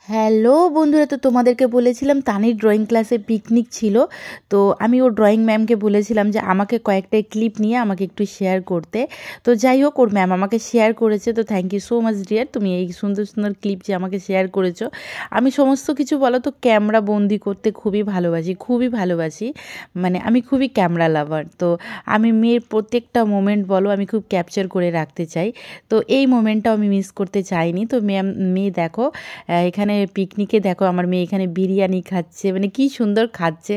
Hello বন্ধুরা, তো তোমাদেরকে বলেছিলাম তানির ড্রয়িং ক্লাসে পিকনিক ছিল। তো আমি ওর ড্রয়িং ম্যামকে বলেছিলাম যে আমাকে কয়েকটা ক্লিপ নিয়ে আমাকে একটু শেয়ার করতে। তো যাই হোক, ওর ম্যাম আমাকে শেয়ার করেছে। তো thank you so much dear, তুমি এই সুন্দর সুন্দর ক্লিপ যে আমাকে শেয়ার করেছো। আমি সমস্ত কিছু বলো তো ক্যামেরা বন্দি করতে খুবই ভালোবাসি, মানে আমি খুবই ক্যামেরা লাভার। তো আমি মেয়ের প্রত্যেকটা মোমেন্ট বলো আমি খুব ক্যাপচার করে রাখতে চাই। তো এই মোমেন্টটাও আমি মিস করতে চাইনি। তো মেয়ে দেখো এখানে পিকনিকে দেখো আমার মেয়ে এখানে বিরিয়ানি খাচ্ছে, মানে কি সুন্দর খাচ্ছে।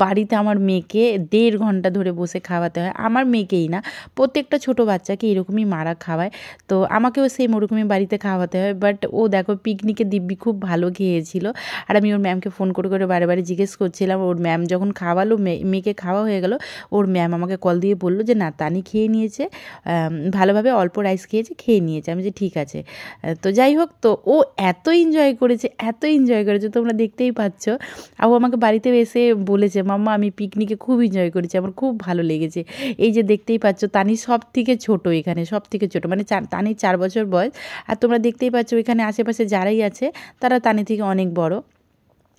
বাড়িতে আমার মেয়েকে 1.5 ঘন্টা ধরে বসে খাওয়াতে হয়, আমার মেয়েকেই না প্রত্যেকটা ছোট বাচ্চাকে এরকমই মারা খাওয়ায়। তো আমাকেও সেম ওরকমই বাড়িতে খাওয়াতে হয়। বাট ও দেখো পিকনিকে দিব্যি খুব ভালো খেয়েছিল। আর আমি ওর ম্যামকে ফোন করে করে বারে বারে জিজ্ঞেস করছিলাম। ওর ম্যাম যখন খাওয়ালো, মেয়েকে খাওয়া হয়ে গেল, ওর ম্যাম আমাকে কল দিয়ে বললো যে না, তানি খেয়ে নিয়েছে, ভালোভাবে অল্প রাইস খেয়ে নিয়েছে। আমি যে ঠিক আছে। তো যাই হোক, তো ও এত এনজয় করেছে তোমরা দেখতেই পাচ্ছ। আর ও আমাকে বাড়িতে এসে বলেছে, মাম্মা আমি পিকনিকে খুব এনজয় করেছি, আমার খুব ভালো লেগেছে। এই যে দেখতেই পাচ্ছ, তানি সব থেকে ছোটো, এখানে সব থেকে ছোটো, মানে তানির 4 বছর বয়স। আর তোমরা দেখতেই পাচ্ছ এখানে আশেপাশে যারাই আছে তারা তানি থেকে অনেক বড়।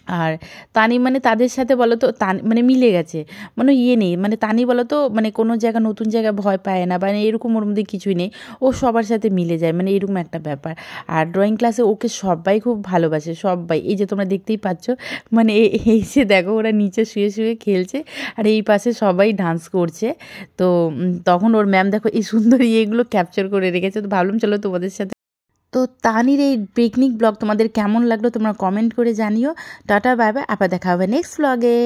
আর তানি মানে তাদের সাথে বলো তো মানে মিলে গেছে, মানে নেই, মানে তানি বলো তো মানে কোনো জায়গা নতুন জায়গায় ভয় পায় না, মানে এরকম ওর মধ্যে কিছুই নেই। ও সবার সাথে মিলে যায়, মানে এরকম একটা ব্যাপার। আর ড্রয়িং ক্লাসে ওকে সবাই খুব ভালোবাসে, সবাই। এই যে তোমরা দেখতেই পাচ্ছ, মানে এই যে দেখো ওরা নিচে শুয়ে শুয়ে খেলছে, আর এই পাশে সবাই ডান্স করছে। তো তখন ওর ম্যাম দেখো এই সুন্দর ইয়েগুলো ক্যাপচার করে রেখেছে। তো ভাবলাম চলো তোমাদের সাথে। তো তানির এই পিকনিক ব্লগ তোমাদের কেমন লাগলো তোমরা কমেন্ট করে জানিও। টাটা, বাই বাই, আবার দেখা হবে নেক্সট ব্লগে।